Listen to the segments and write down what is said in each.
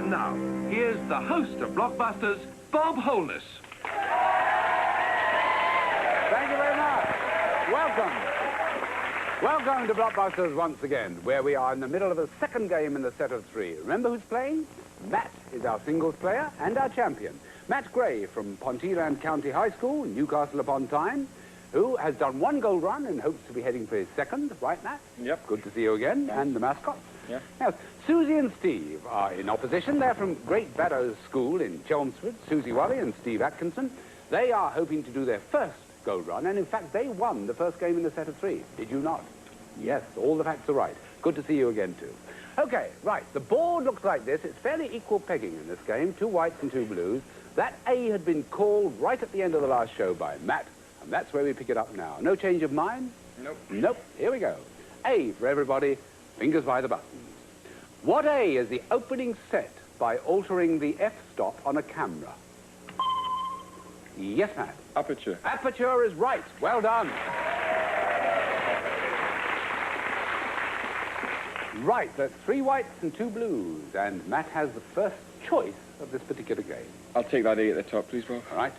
And now, here's the host of Blockbusters, Bob Holness. Thank you very much. Welcome. Welcome to Blockbusters once again, where we are in the middle of the second game in the set of three. Remember who's playing? Matt is our singles player and our champion. Matt Gray from Ponteland County High School, Newcastle upon Tyne, who has done one gold run and hopes to be heading for his second, right, Matt? Yep. Good to see you again, and the mascot. Yeah. Now, Susie and Steve are in opposition. They're from Great Barrows School in Chelmsford, Susie Wally and Steve Atkinson. They are hoping to do their first gold run, and in fact, they won the first game in the set of three. Did you not? Yes, all the facts are right. Good to see you again, too. Okay, right, the board looks like this. It's fairly equal pegging in this game, 2 whites and 2 blues. That A had been called right at the end of the last show by Matt, and that's where we pick it up now. No change of mind? Nope. Nope. Here we go. A for everybody, fingers by the buttons. What A is the opening set by altering the f-stop on a camera? Yes, Matt. Aperture. Aperture is right. Well done. Right, that's 3 whites and 2 blues, and Matt has the first choice of this particular game. I'll take that A at the top, please, Bob. All right.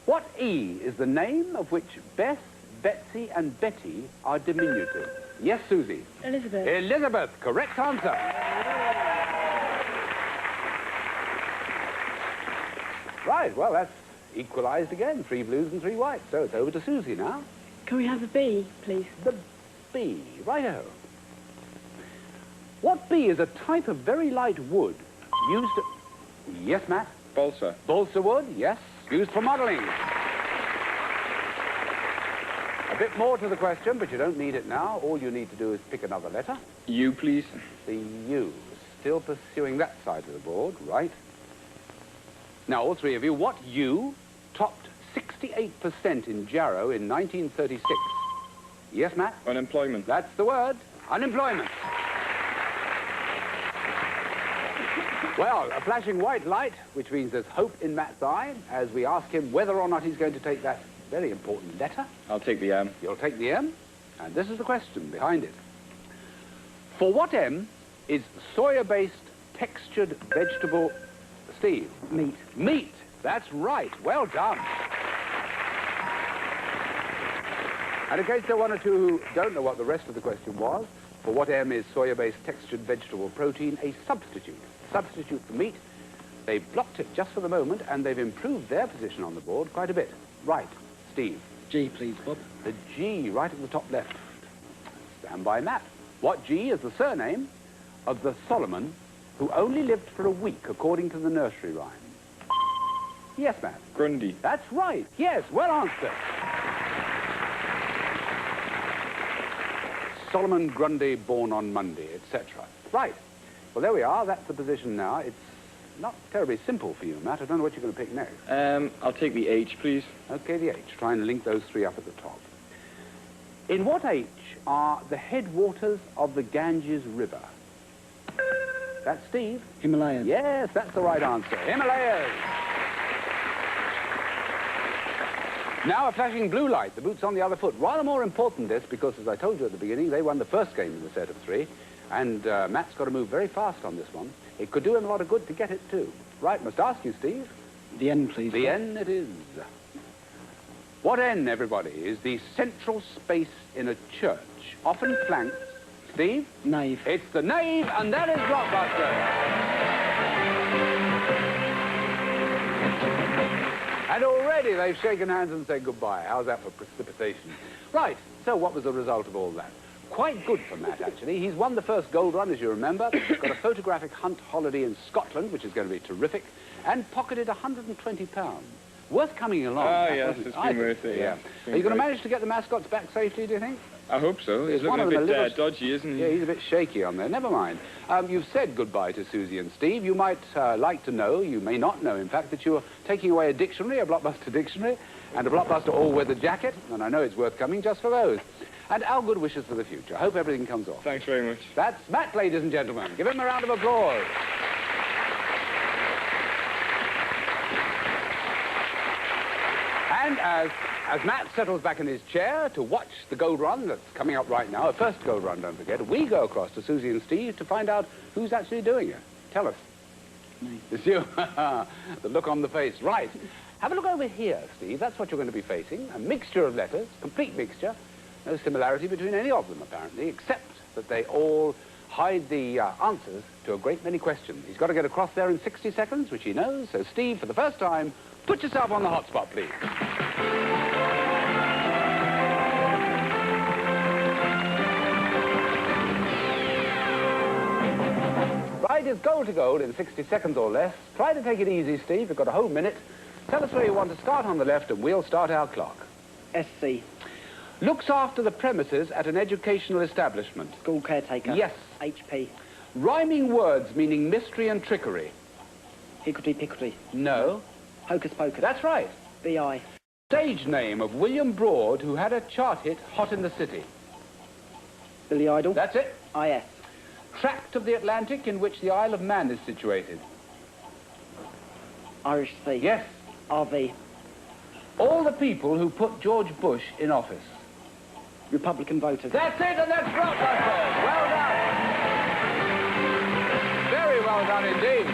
What E is the name of which Bess, Betsy, and Betty are diminutive? Yes, Susie. Elizabeth. Elizabeth, correct answer. Right, well, that's equalized again. 3 blues and 3 whites, so it's over to Susie now. Can we have a B, please? The B, righto. What B is a type of very light wood used to... Yes, Matt? Balsa. Balsa wood, yes, used for modelling. A bit more to the question, but you don't need it now. All you need to do is pick another letter. U, please. The U. Still pursuing that side of the board, right? Now, all 3 of you, what U topped 68% in Jarrow in 1936? Yes, Matt? Unemployment. That's the word. Unemployment. Well, a flashing white light, which means there's hope in Matt's eye, as we ask him whether or not he's going to take that very important letter. I'll take the M. You'll take the M, and this is the question behind it. For what M is soya-based textured vegetable... Steve? Meat. Meat. That's right. Well done. And in case there are 1 or 2 who don't know what the rest of the question was, for what M is soya-based textured vegetable protein a substitute? Substitute for meat. They've blocked it just for the moment, and they've improved their position on the board quite a bit. Right, Steve. G, please, Bob. The G right at the top left. Stand by, Matt. What G is the surname of the Solomon who only lived for a week, according to the nursery rhyme? Yes, Matt. Grundy. That's right. Yes, well answered. Solomon Grundy, born on Monday, etc. Right. Well, there we are. That's the position now. It's not terribly simple for you, Matt. I don't know what you're going to pick next. I'll take the H, please. Okay, the H. Try and link those 3 up at the top. In what H are the headwaters of the Ganges River? That's Steve. Himalayas. Yes, that's the right answer. Himalayas. Now a flashing blue light. The boot's on the other foot. Rather more important, this, because, as I told you at the beginning, they won the first game in the set of 3, and Matt's got to move very fast on this one. It could do him a lot of good to get it, too. Right, must ask you, Steve. The N, please. The N it is. What N, everybody, is the central space in a church, often flanked... Steve? Nave. It's the nave, and that is Blockbusters. And already they've shaken hands and said goodbye. How's that for precipitation? Right, so what was the result of all that? Quite good for Matt, actually. He's won the first gold run, as you remember, got a photographic hunt holiday in Scotland, which is going to be terrific, and pocketed £120. Worth coming along. Oh, Matt, yes, wasn't it's it? been worth it, yeah. Are you going to manage to get the mascots back safely, do you think? I hope so. He's One looking a of them bit a little- dodgy, isn't he? Yeah, he's a bit shaky on there. Never mind. You've said goodbye to Susie and Steve. You might like to know, you may not know, in fact, that you're taking away a dictionary, a Blockbuster dictionary, and a Blockbuster all-weather jacket, and I know it's worth coming just for those. And our good wishes for the future. I hope everything comes off. Thanks very much. That's Matt, ladies and gentlemen. Give him a round of applause. And as Matt settles back in his chair to watch the gold run that's coming up right now, a first gold run, don't forget, we go across to Susie and Steve to find out who's actually doing it. Tell us. Me. It's you. The look on the face. Right. Have a look over here, Steve. That's what you're going to be facing. A mixture of letters, complete mixture. No similarity between any of them, apparently, except that they all hide the answers to a great many questions. He's got to get across there in 60 seconds, which he knows. So, Steve, for the first time, put yourself on the hot spot, please. Right is goal to goal in 60 seconds or less. Try to take it easy, Steve. You've got a whole minute. Tell us where you want to start on the left, and we'll start our clock. SC. Looks after the premises at an educational establishment. School caretaker. Yes. HP. Rhyming words meaning mystery and trickery. Hickory pickory. No. Hocus pocus. That's right. BI. Stage name of William Broad, who had a chart hit Hot in the City. Billy Idol. That's it. IS. Tract of the Atlantic in which the Isle of Man is situated. Irish Sea. Yes. RV. All the people who put George Bush in office. Republican voters. That's it, and that's Blockbusters. Well done. Very well done indeed.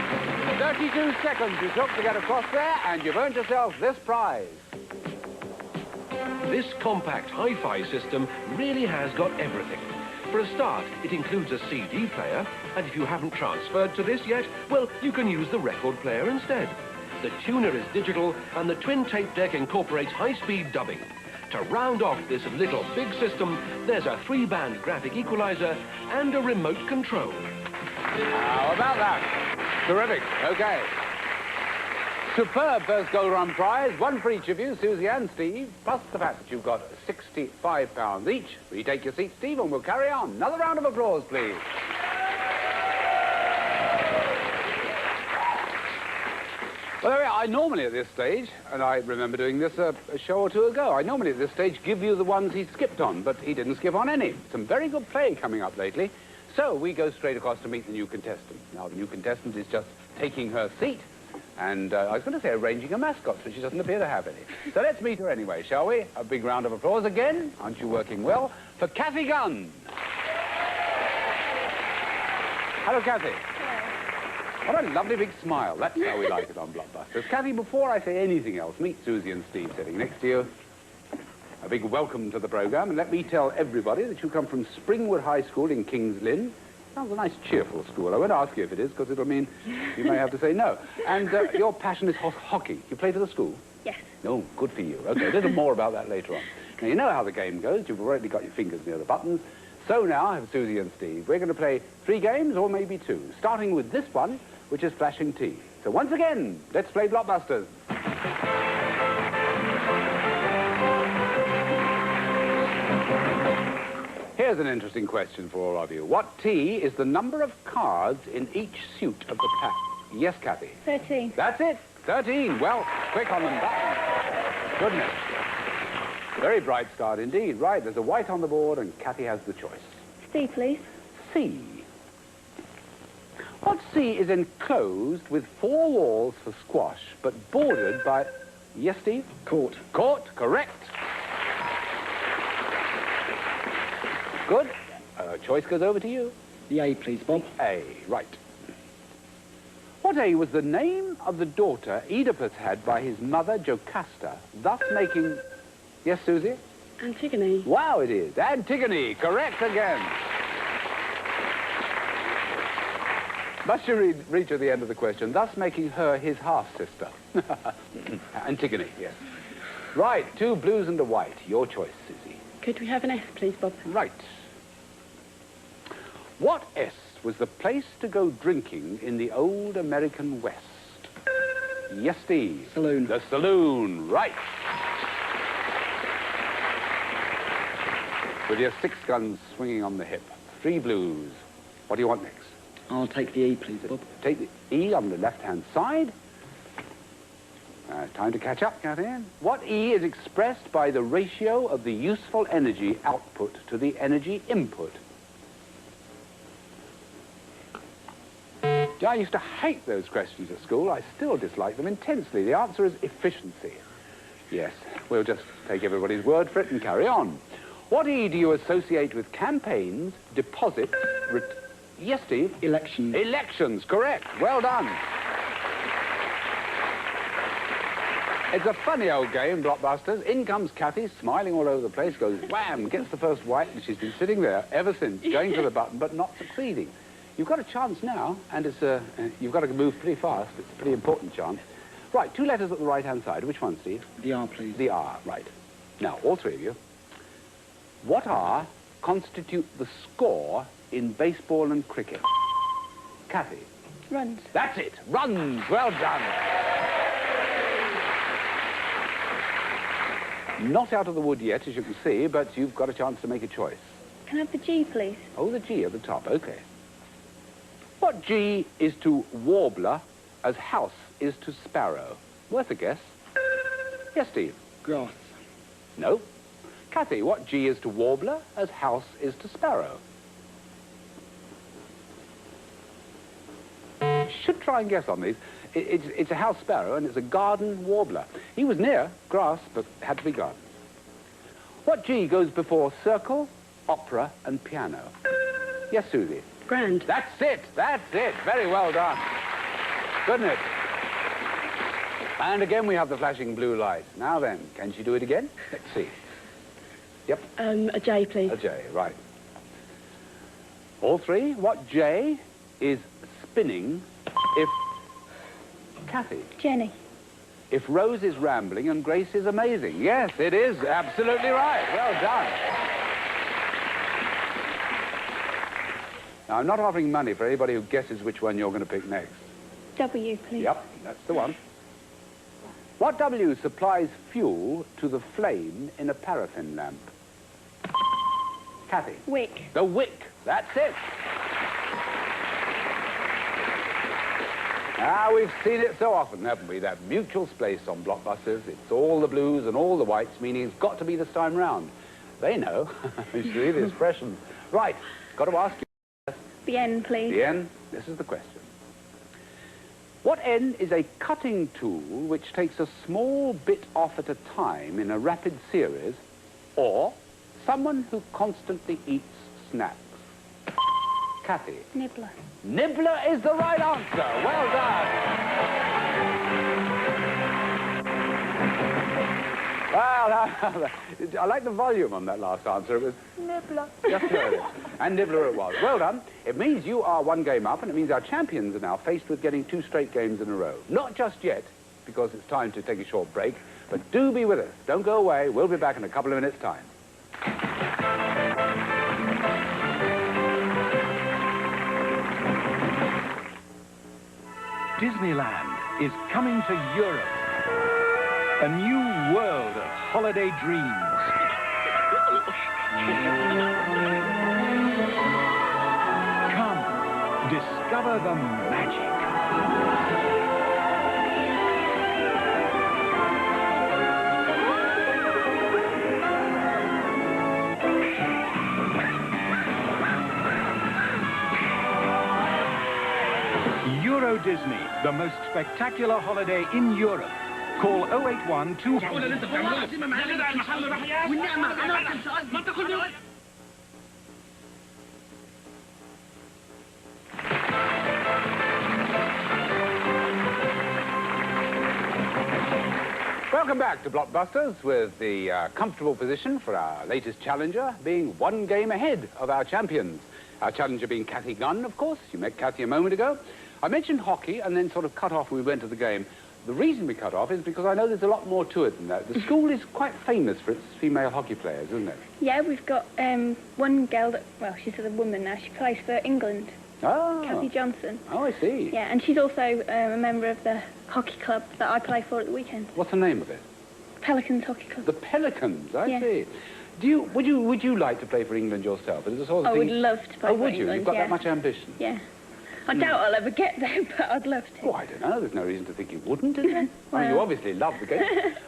32 seconds you took to get across there, and you've earned yourself this prize. This compact hi-fi system really has got everything. For a start, it includes a CD player, and if you haven't transferred to this yet, well, you can use the record player instead. The tuner is digital, and the twin tape deck incorporates high-speed dubbing. To round off this little big system, there's a 3-band graphic equalizer and a remote control. How about that? Terrific. Okay. Superb first gold run prize, one for each of you, Susie and Steve, plus the fact that you've got £65 each. Retake your seat, Steve, and we'll carry on. Another round of applause, please. Well, there we are. I normally at this stage, and I remember doing this a show or two ago, I normally at this stage give you the ones he skipped on, but he didn't skip on any. Some very good play coming up lately. So we go straight across to meet the new contestant. Now, the new contestant is just taking her seat, and I was going to say arranging a mascot, but she doesn't appear to have any. So let's meet her anyway, shall we? A big round of applause again, aren't you working well, for Kathy Gunn. Hello, Kathy. What a lovely big smile. That's how we like it on Blockbusters. Kathy, before I say anything else, meet Susie and Steve sitting next to you. A big welcome to the programme, and let me tell everybody that you come from Springwood High School in Kings Lynn. Sounds a nice, cheerful school. I won't ask you if it is, because it'll mean you may have to say no. And your passion is hockey. You play for the school? Yes. Oh, good for you. Okay, a little more about that later on. Now, you know how the game goes. You've already got your fingers near the buttons. So now, I have Susie and Steve. We're going to play 3 games, or maybe 2, starting with this one, which is flashing tea. So once again, let's play Blockbusters. Here's an interesting question for all of you. What T is the number of cards in each suit of the pack? Yes, Kathy? 13. That's it. 13. Well, quick on them buttons. Goodness. Very bright start indeed. Right, there's a white on the board, and Kathy has the choice. C, please. C. What C is enclosed with 4 walls for squash, but bordered by... Yes, Steve? Court. Court, correct. Good. Choice goes over to you. The A, please, Bob. A, right. What A was the name of the daughter Oedipus had by his mother Jocasta, thus making... Yes, Susie? Antigone. Wow, it is. Antigone, correct again. Must you reach at the end of the question, thus making her his half-sister. Antigone, yes. Right, 2 blues and a white. Your choice, Susie. Could we have an S, please, Bob? Right. What S was the place to go drinking in the old American West? Yes, Steve. Saloon. The saloon, right. With your 6 guns swinging on the hip. 3 blues. What do you want next? I'll take the E, please, Bob. Take the E on the left-hand side. Time to catch up, Kathy. What E is expressed by the ratio of the useful energy output to the energy input? I used to hate those questions at school. I still dislike them intensely. The answer is efficiency. Yes. We'll just take everybody's word for it and carry on. What E do you associate with campaigns, deposits, Yes, Steve? Elections. Elections, correct. Well done. It's a funny old game, Blockbusters. In comes Kathy, smiling all over the place, goes wham, gets the first white, and she's been sitting there ever since, going for the button, but not succeeding. You've got a chance now, and it's you've got to move pretty fast. It's a pretty important chance. Right, 2 letters at the right-hand side. Which one, Steve? The R, please. The R, right. Now, all 3 of you. What R constitute the score in baseball and cricket? Kathy? Runs. That's it. Runs. Well done. Not out of the wood yet, as you can see, but you've got a chance to make a choice. Can I have the G, please? Oh, the G at the top. Okay. What G is to warbler as house is to sparrow? Worth a guess. Yes, Steve? Grass. No. Kathy, what G is to warbler as house is to sparrow? Should try and guess on these. It's a house sparrow and it's a garden warbler. He was near grass, but had to be garden. What G goes before circle, opera, and piano? Yes, Susie? Grand. That's it. That's it. Very well done. Couldn't it? And again we have the flashing blue light. Now then, can she do it again? Let's see. Yep. A J, please. A J, right. All 3. What J is spinning if... Kathy? Jenny. If Rose is rambling and Grace is amazing. Yes, it is. Absolutely right. Well done. Now, I'm not offering money for anybody who guesses which one you're going to pick next. W, please. Yep, that's the one. What W supplies fuel to the flame in a paraffin lamp? Kathy? Wick. The wick. That's it. Ah, we've seen it so often, haven't we? That mutual space on Blockbusters. It's all the blues and all the whites, meaning it's got to be this time round. They know. You see the expressions. Right, got to ask you. The N, please. The N, this is the question. What N is a cutting tool which takes a small bit off at a time in a rapid series, or someone who constantly eats snacks? Kathy? Nibbler. Nibbler is the right answer. Well done. Well, I like the volume on that last answer. It was Nibbler. just heard it. And Nibbler it was. Well done. It means you are 1 game up, and it means our champions are now faced with getting 2 straight games in a row. Not just yet, because it's time to take a short break, but do be with us. Don't go away. We'll be back in a couple of minutes' time. Disneyland is coming to Europe. A new world of holiday dreams. Come, discover the magic. Euro Disney, the most spectacular holiday in Europe. Call 0812... Welcome back to Blockbusters with the comfortable position for our latest challenger being 1 game ahead of our champions. Our challenger being Kathy Gunn, of course. You met Kathy a moment ago. I mentioned hockey and then sort of cut off when we went to the game. The reason we cut off is because I know there's a lot more to it than that. The school is quite famous for its female hockey players, isn't it? Yeah, we've got one girl that, well, she's a woman now. She plays for England. Oh. Kathy Johnson. Oh, I see. Yeah, and she's also a member of the hockey club that I play for at the weekend. What's the name of it? Pelicans Hockey Club. The Pelicans, I Yeah. see. Would you like to play for England yourself? Is it the sort of I thing... would love to play Oh, for would you? England, You've got yeah. that much ambition? Yeah. I doubt I'll ever get there, but I'd love to. Oh, I don't know. There's no reason to think you wouldn't, is there? Well. I mean, you obviously love the game.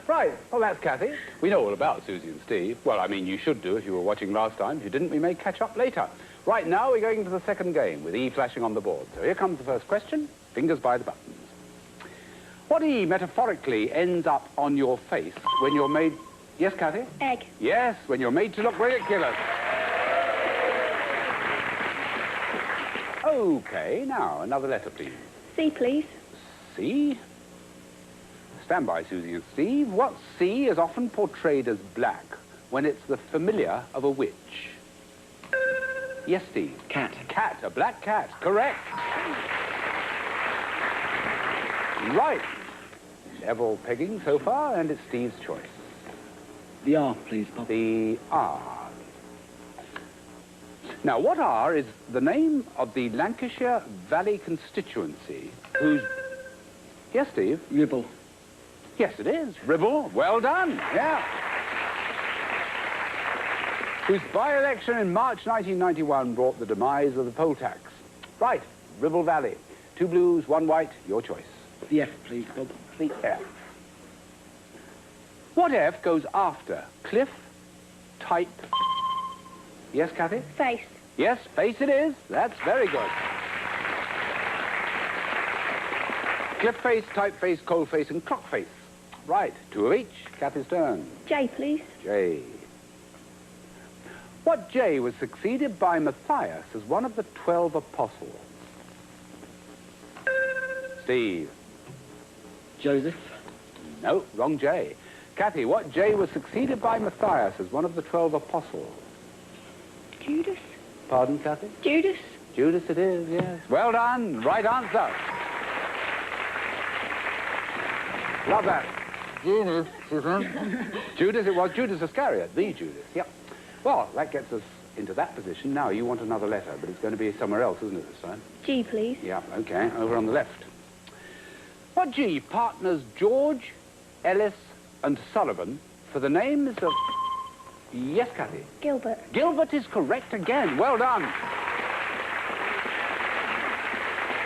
Right. Well, that's Kathy. We know all about Susie and Steve. Well, I mean, you should do if you were watching last time. If you didn't, we may catch up later. Right now, we're going to the second game with E flashing on the board. So here comes the first question. Fingers by the buttons. What E metaphorically ends up on your face when you're made... Yes, Kathy? Egg. Yes, when you're made to look ridiculous. Okay, now, another letter, please. C, please. C. Stand by, Susie and Steve. What C is often portrayed as black when it's the familiar of a witch? Yes, Steve. Cat. Cat, a black cat. Correct. Right. Level pegging so far, and it's Steve's choice. The R, please, Bob. The R. Now, what R is the name of the Lancashire Valley constituency whose... Yes, Steve? Ribble. Yes, it is. Ribble. Well done. Yeah. Whose by-election in March 1991 brought the demise of the poll tax. Right. Ribble Valley. 2 blues, 1 white. Your choice. The F, please, Bob. The F. What F goes after cliff, type... Yes, Kathy? Face. Yes, face it is. That's very good. Cliff face, typeface, cold face, and clock face. Right, 2 of each. Kathy's turn. J, please. J. What J was succeeded by Matthias as one of the 12 apostles? Steve. Joseph. No, wrong J. Kathy, what J was succeeded by Matthias as one of the 12 apostles? Judas. Pardon, Kathy? Judas. Judas it is, yes. Well done. Right answer. Love that. Judas. Judas it was. Judas Iscariot. The Judas. Yep. Well, that gets us into that position. Now, you want another letter, but it's going to be somewhere else, isn't it, this time? G, please. Yeah, okay. Over on the left. What G partners George, Ellis, and Sullivan for the names of... Yes, Kathy? Gilbert. Gilbert is correct again. Well done.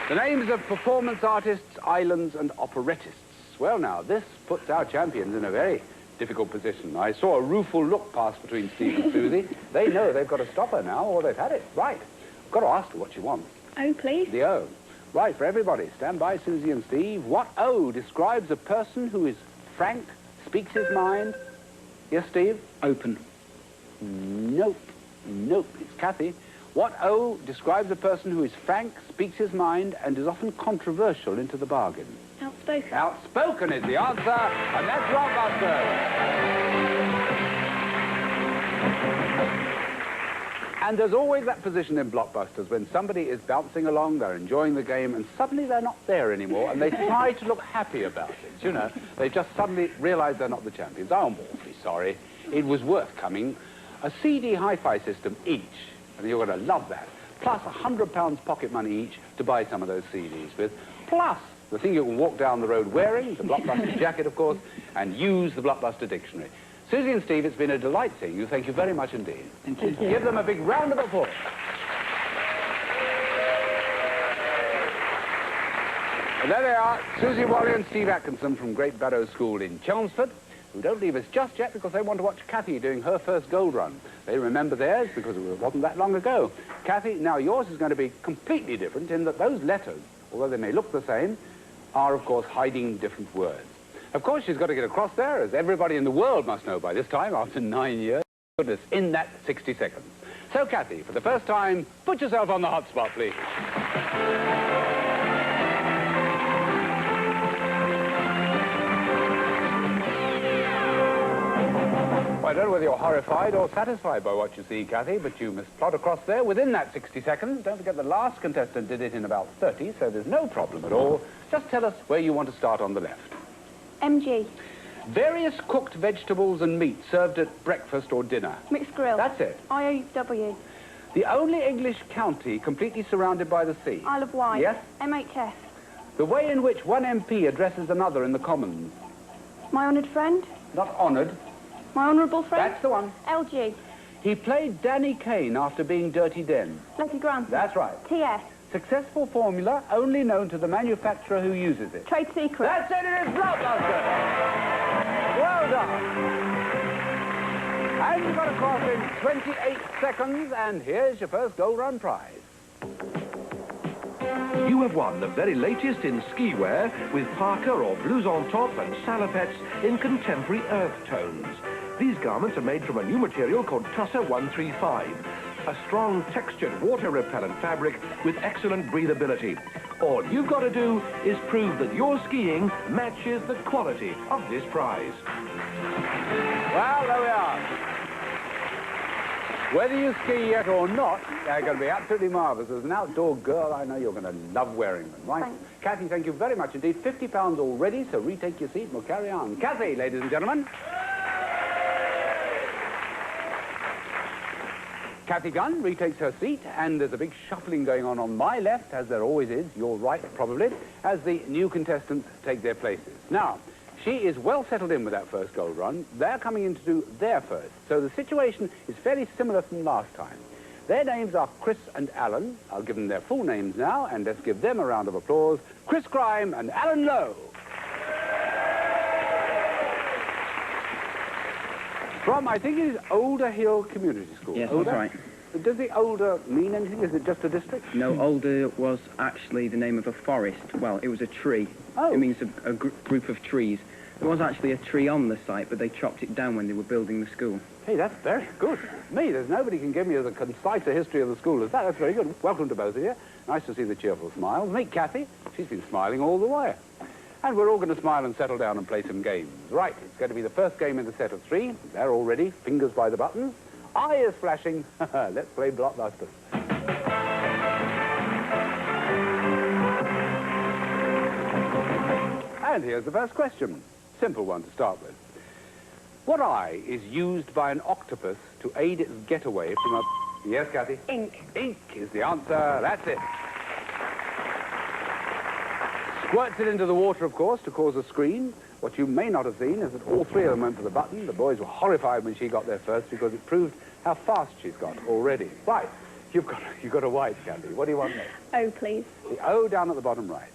The names of performance artists, islands, and operettists. Well, now, this puts our champions in a very difficult position. I saw a rueful look pass between Steve and Susie. They know they've got to stop her now, or they've had it. Right. I've got to ask her what she wants. O, please. The O. Right, for everybody. Stand by, Susie and Steve. What O describes a person who is frank, speaks his mind? Yes, Steve? Open. Nope. Nope. It's Kathy. What O describes a person who is frank, speaks his mind, and is often controversial into the bargain? Outspoken. Outspoken is the answer, and that's Blockbusters. And there's always that position in Blockbusters when somebody is bouncing along, they're enjoying the game, and suddenly they're not there anymore, and they try to look happy about it, you know. They just suddenly realise they're not the champions. Oh, I'm awfully sorry. It was worth coming. A CD hi-fi system each, and you're going to love that, plus £100 pocket money each to buy some of those CDs with, plus the thing you can walk down the road wearing, the Blockbuster jacket, of course, and use the Blockbuster dictionary. Susie and Steve, it's been a delight seeing you. Thank you very much indeed. Thank you. Give them a big round of applause. And there they are, Susie Wally and Steve Atkinson from Great Barrow School in Chelmsford, who don't leave us just yet because they want to watch Kathy doing her first gold run. They remember theirs because it wasn't that long ago. Kathy, now yours is going to be completely different in that those letters, although they may look the same, are, of course, hiding different words. Of course, she's got to get across there, as everybody in the world must know by this time, after 9 years. Goodness, in that 60 seconds. So, Kathy, for the first time, put yourself on the hot spot, please. Well, I don't know whether you're horrified or satisfied by what you see, Kathy, but you must plod across there within that 60 seconds. Don't forget the last contestant did it in about 30, so there's no problem at all. Just tell us where you want to start on the left. MG. Various cooked vegetables and meat served at breakfast or dinner. Mixed grill. That's it. IOW. The only English county completely surrounded by the sea. Isle of Wight. Yes? MHS. The way in which one MP addresses another in the Commons. My honoured friend. Not honoured. My honourable friend. That's the one. LG. He played Danny Kaye after being Dirty Den. Letty Grantham. That's right. TS. Successful formula only known to the manufacturer who uses it. Trade secret. That's it, it is Blockbuster! Well done. And you got across in 28 seconds, and here's your first gold run prize. You have won the very latest in ski wear with Parker or blouson top and salopettes in contemporary earth tones. These garments are made from a new material called Tussa 135, a strong, textured, water-repellent fabric with excellent breathability. All you've got to do is prove that your skiing matches the quality of this prize. Well, there we are. Whether you ski yet or not, they're going to be absolutely marvellous. As an outdoor girl, I know you're going to love wearing them, right? Thanks. Kathy, thank you very much indeed. £50 already, so retake your seat and we'll carry on. Kathy, ladies and gentlemen. Kathy Gunn retakes her seat, and there's a big shuffling going on my left, as there always is, your right probably, as the new contestants take their places. Now, she is well settled in with that first gold run. They're coming in to do their first. So the situation is fairly similar from last time. Their names are Chris and Alan. I'll give them their full names now, and let's give them a round of applause. Chris Grime and Alan Lowe. From, I think it is Older Hill Community School. Yes, Older? that's right. Does the Older mean anything? Is it just a district? No, Older was actually the name of a forest. Well, it was a tree. Oh. It means a group of trees. There was actually a tree on the site, but they chopped it down when they were building the school. Hey, that's very good. Me, there's nobody can give me as a concise a history of the school as that. That's very good. Welcome to both of you. Nice to see the cheerful smiles. Meet Kathy. She's been smiling all the way. And we're all going to smile and settle down and play some games. Right, it's going to be the first game in the set of 3. They're all ready, fingers by the buttons. Eye is flashing. Let's play Blockbusters. And here's the first question. Simple one to start with. What eye is used by an octopus to aid its getaway from a... Yes, Kathy? Ink. Ink is the answer. That's it. Squirts it into the water, of course, to cause a screen. What you may not have seen is that all 3 of them went for the button. The boys were horrified when she got there first because it proved how fast she's got already. Right, you've got a white, Kathy. What do you want next? O, please. The O down at the bottom right.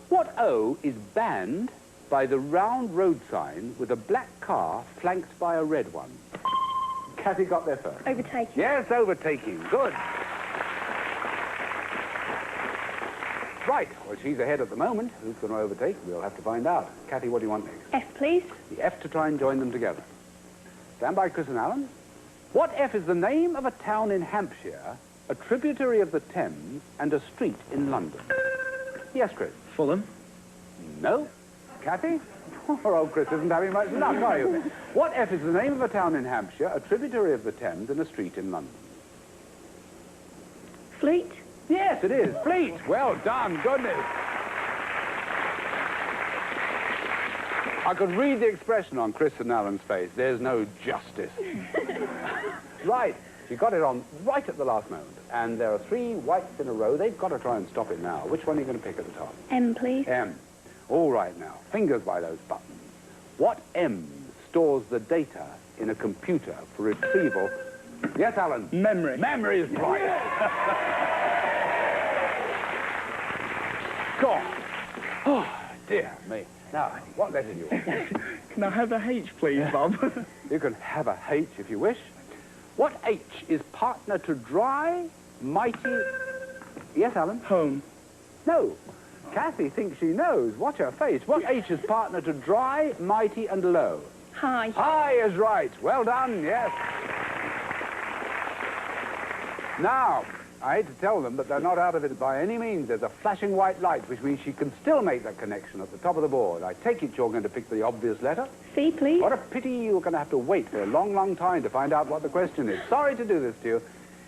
What O is banned by the round road sign with a black car flanked by a red one? Kathy got there first. Overtaking. Yes, overtaking. Good. Right, well, she's ahead at the moment. Who's going to overtake? We'll have to find out. Kathy, what do you want next? F, please. The F to try and join them together. Stand by, Chris and Alan. What F is the name of a town in Hampshire, a tributary of the Thames, and a street in London? Yes, Chris. Fulham. No. Kathy? Poor old Chris isn't having much luck, are you? What F is the name of a town in Hampshire, a tributary of the Thames, and a street in London? Fleet. Yes, it is. Fleet. Well done. Goodness. I could read the expression on Chris and Alan's face. There's no justice. Right. She got it on right at the last moment. And there are 3 whites in a row. They've got to try and stop it now. Which one are you going to pick at the top? M, please. M. All right now. Fingers by those buttons. What M stores the data in a computer for retrieval? Yes, Alan? Memory. Memory is right. God. Oh, dear me. Now, what letter do you want? Can I have a H, please, Bob? You can have a H if you wish. What H is partner to dry, mighty... Yes, Alan? Home. No. Kathy thinks she knows. Watch her face. What H is partner to dry, mighty, and low? High. High is right. Well done, yes. Now, I hate to tell them, but they're not out of it by any means. There's a flashing white light, which means she can still make that connection at the top of the board. I take it you're going to pick the obvious letter. C, please. What a pity you're going to have to wait for a long, long time to find out what the question is. Sorry to do this to you.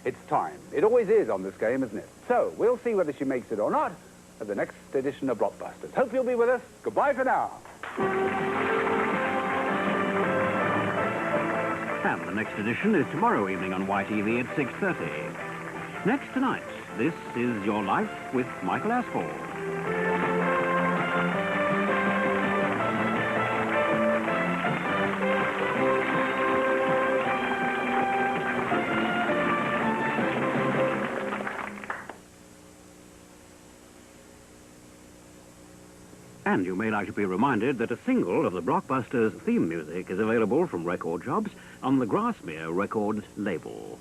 It's time. It always is on this game, isn't it? So, we'll see whether she makes it or not at the next edition of Blockbusters. Hope you'll be with us. Goodbye for now. And the next edition is tomorrow evening on YTV at 6:30. Next tonight, this is Your Life with Michael Aspel. And you may like to be reminded that a single of the Blockbusters theme music is available from Record Shops on the Grassmere Records label.